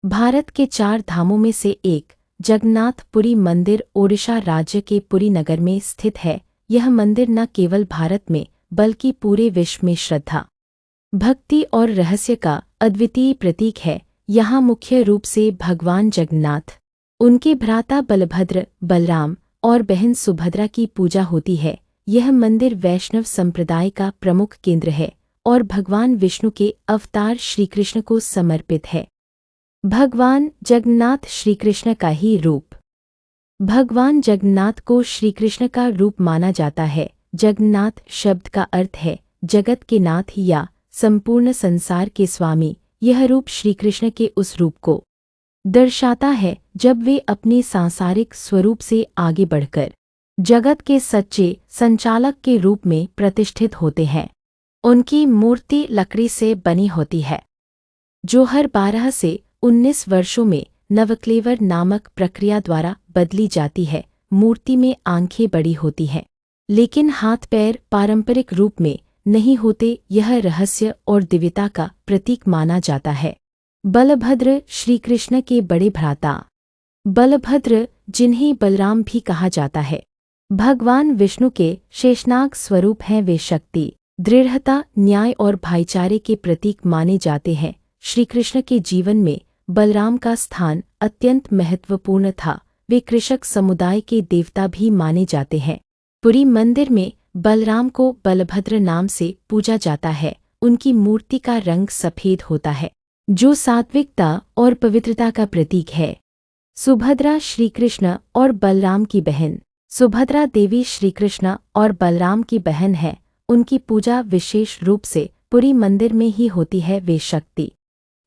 भारत के 4 धामों में से एक जगन्नाथ पुरी मंदिर ओडिशा राज्य के पुरी नगर में स्थित है। यह मंदिर न केवल भारत में बल्कि पूरे विश्व में श्रद्धा, भक्ति और रहस्य का अद्वितीय प्रतीक है। यहाँ मुख्य रूप से भगवान जगन्नाथ, उनके भ्राता बलभद्र, बलराम और बहन सुभद्रा की पूजा होती है। यह मंदिर वैष्णव संप्रदाय का प्रमुख केंद्र है और भगवान विष्णु के अवतार श्रीकृष्ण को समर्पित है। भगवान जगन्नाथ श्रीकृष्ण का ही रूप। भगवान जगन्नाथ को श्रीकृष्ण का रूप माना जाता है। जगन्नाथ शब्द का अर्थ है जगत के नाथ या संपूर्ण संसार के स्वामी। यह रूप श्रीकृष्ण के उस रूप को दर्शाता है जब वे अपने सांसारिक स्वरूप से आगे बढ़कर जगत के सच्चे संचालक के रूप में प्रतिष्ठित होते हैं। उनकी मूर्ति लकड़ी से बनी होती है, जो हर 12 से 19 वर्षों में नवक्लेवर नामक प्रक्रिया द्वारा बदली जाती है। मूर्ति में आंखें बड़ी होती हैं, लेकिन हाथ पैर पारंपरिक रूप में नहीं होते। यह रहस्य और दिव्यता का प्रतीक माना जाता है। बलभद्र श्रीकृष्ण के बड़े भ्राता। बलभद्र, जिन्हें बलराम भी कहा जाता है, भगवान विष्णु के शेषनाग स्वरूप हैं। वे शक्ति, दृढ़ता, न्याय और भाईचारे के प्रतीक माने जाते हैं। श्रीकृष्ण के जीवन में बलराम का स्थान अत्यंत महत्वपूर्ण था। वे कृषक समुदाय के देवता भी माने जाते हैं। पुरी मंदिर में बलराम को बलभद्र नाम से पूजा जाता है। उनकी मूर्ति का रंग सफेद होता है, जो सात्विकता और पवित्रता का प्रतीक है। सुभद्रा श्रीकृष्ण और बलराम की बहन। सुभद्रा देवी श्रीकृष्ण और बलराम की बहन है। उनकी पूजा विशेष रूप से पुरी मंदिर में ही होती है। वे शक्ति,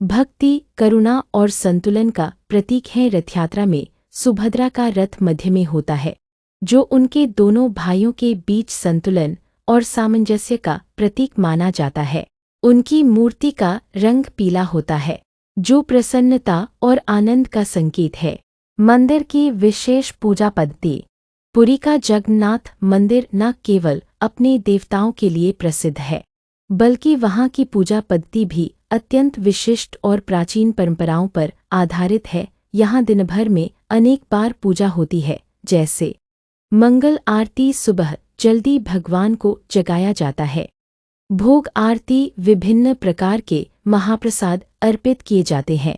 भक्ति, करुणा और संतुलन का प्रतीक हैं। रथयात्रा में सुभद्रा का रथ मध्य में होता है, जो उनके दोनों भाइयों के बीच संतुलन और सामंजस्य का प्रतीक माना जाता है। उनकी मूर्ति का रंग पीला होता है, जो प्रसन्नता और आनंद का संकेत है। मंदिर की विशेष पूजा पद्धति। पुरी का जगन्नाथ मंदिर न केवल अपने देवताओं के लिए प्रसिद्ध है, बल्कि वहाँ की पूजा पद्धति भी अत्यंत विशिष्ट और प्राचीन परंपराओं पर आधारित है। यहाँ दिन भर में अनेक बार पूजा होती है, जैसे मंगल आरती। सुबह जल्दी भगवान को जगाया जाता है। भोग आरती, विभिन्न प्रकार के महाप्रसाद अर्पित किए जाते हैं।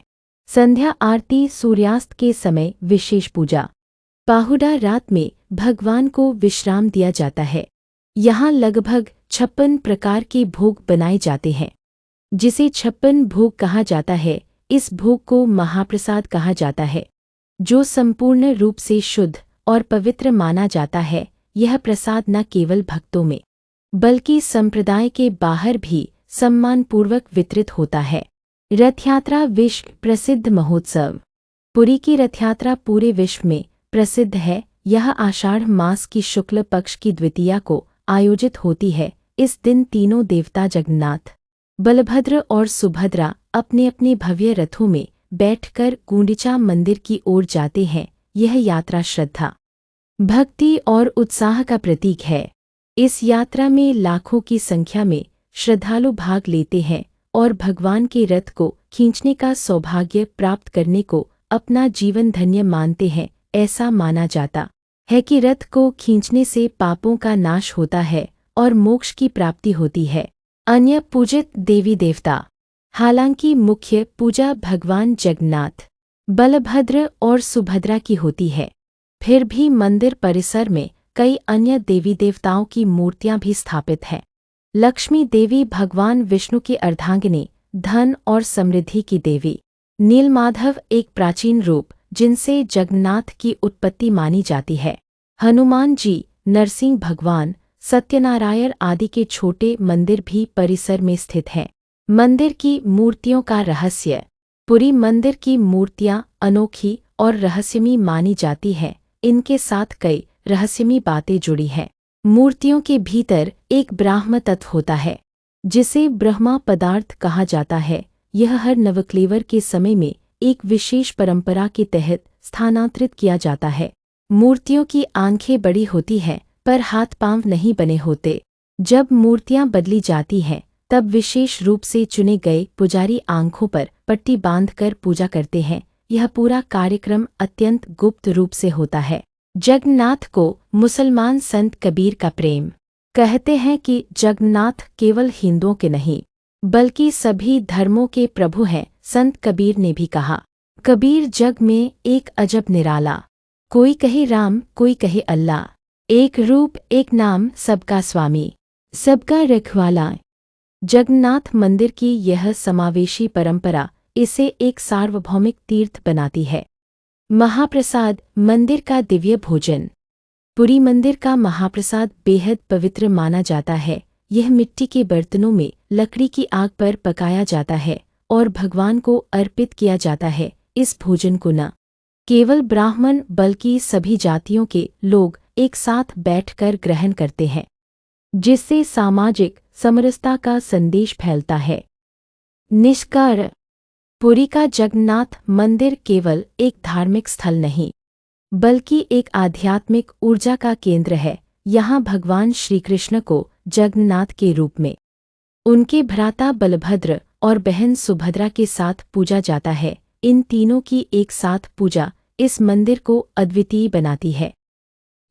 संध्या आरती, सूर्यास्त के समय विशेष पूजा। पाहुड़ा, रात में भगवान को विश्राम दिया जाता है। यहाँ लगभग 56 प्रकार के भोग बनाए जाते हैं, जिसे 56 भोग कहा जाता है। इस भोग को महाप्रसाद कहा जाता है, जो संपूर्ण रूप से शुद्ध और पवित्र माना जाता है। यह प्रसाद न केवल भक्तों में बल्कि संप्रदाय के बाहर भी सम्मानपूर्वक वितरित होता है। रथयात्रा, विश्व प्रसिद्ध महोत्सव। पुरी की रथयात्रा पूरे विश्व में प्रसिद्ध है। यह आषाढ़ मास की शुक्ल पक्ष की द्वितीया को आयोजित होती है। इस दिन तीनों देवता जगन्नाथ, बलभद्र और सुभद्रा अपने अपने भव्य रथों में बैठकर गुंडिचा मंदिर की ओर जाते हैं। यह यात्रा श्रद्धा, भक्ति और उत्साह का प्रतीक है। इस यात्रा में लाखों की संख्या में श्रद्धालु भाग लेते हैं और भगवान के रथ को खींचने का सौभाग्य प्राप्त करने को अपना जीवन धन्य मानते हैं। ऐसा माना जाता है कि रथ को खींचने से पापों का नाश होता है और मोक्ष की प्राप्ति होती है। अन्य पूजित देवी देवता। हालांकि मुख्य पूजा भगवान जगन्नाथ, बलभद्र और सुभद्रा की होती है, फिर भी मंदिर परिसर में कई अन्य देवी देवताओं की मूर्तियां भी स्थापित हैं। लक्ष्मी देवी, भगवान विष्णु की अर्धांगिनी, धन और समृद्धि की देवी। नीलमाधव, एक प्राचीन रूप जिनसे जगन्नाथ की उत्पत्ति मानी जाती है। हनुमान जी, नरसिंह भगवान, सत्यनारायण आदि के छोटे मंदिर भी परिसर में स्थित हैं। मंदिर की मूर्तियों का रहस्य। पुरी मंदिर की मूर्तियां अनोखी और रहस्यमयी मानी जाती हैं। इनके साथ कई रहस्यमयी बातें जुड़ी हैं। मूर्तियों के भीतर एक ब्राह्म तत्व होता है, जिसे ब्रह्मा पदार्थ कहा जाता है। यह हर नवक्लेवर के समय में एक विशेष परंपरा के तहत स्थानांतरित किया जाता है। मूर्तियों की आंखें बड़ी होती हैं, पर हाथ पांव नहीं बने होते। जब मूर्तियां बदली जाती हैं, तब विशेष रूप से चुने गए पुजारी आंखों पर पट्टी बांधकर पूजा करते हैं। यह पूरा कार्यक्रम अत्यंत गुप्त रूप से होता है। जगन्नाथ को मुसलमान संत कबीर का प्रेम। कहते हैं कि जगन्नाथ केवल हिंदुओं के नहीं बल्कि सभी धर्मों के प्रभु हैं। संत कबीर ने भी कहा, कबीर जग में एक अजब निराला, कोई कहे राम कोई कहे अल्लाह, एक रूप एक नाम सबका स्वामी सबका रखवाला। जगन्नाथ मंदिर की यह समावेशी परंपरा इसे एक सार्वभौमिक तीर्थ बनाती है। महाप्रसाद, मंदिर का दिव्य भोजन। पुरी मंदिर का महाप्रसाद बेहद पवित्र माना जाता है। यह मिट्टी के बर्तनों में लकड़ी की आग पर पकाया जाता है और भगवान को अर्पित किया जाता है। इस भोजन को न केवल ब्राह्मण बल्कि सभी जातियों के लोग एक साथ बैठकर ग्रहण करते हैं, जिससे सामाजिक समरसता का संदेश फैलता है। निष्कर्ष, पुरी का जगन्नाथ मंदिर केवल एक धार्मिक स्थल नहीं बल्कि एक आध्यात्मिक ऊर्जा का केंद्र है। यहाँ भगवान श्री कृष्ण को जगन्नाथ के रूप में उनके भ्राता बलभद्र और बहन सुभद्रा के साथ पूजा जाता है। इन तीनों की एक साथ पूजा इस मंदिर को अद्वितीय बनाती है।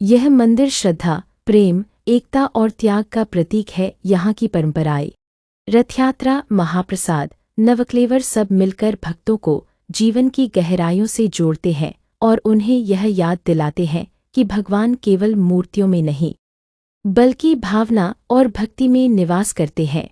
यह मंदिर श्रद्धा, प्रेम, एकता और त्याग का प्रतीक है। यहाँ की परंपराएं, रथयात्रा, महाप्रसाद, नवक्लेवर सब मिलकर भक्तों को जीवन की गहराइयों से जोड़ते हैं और उन्हें यह याद दिलाते हैं कि भगवान केवल मूर्तियों में नहीं बल्कि भावना और भक्ति में निवास करते हैं।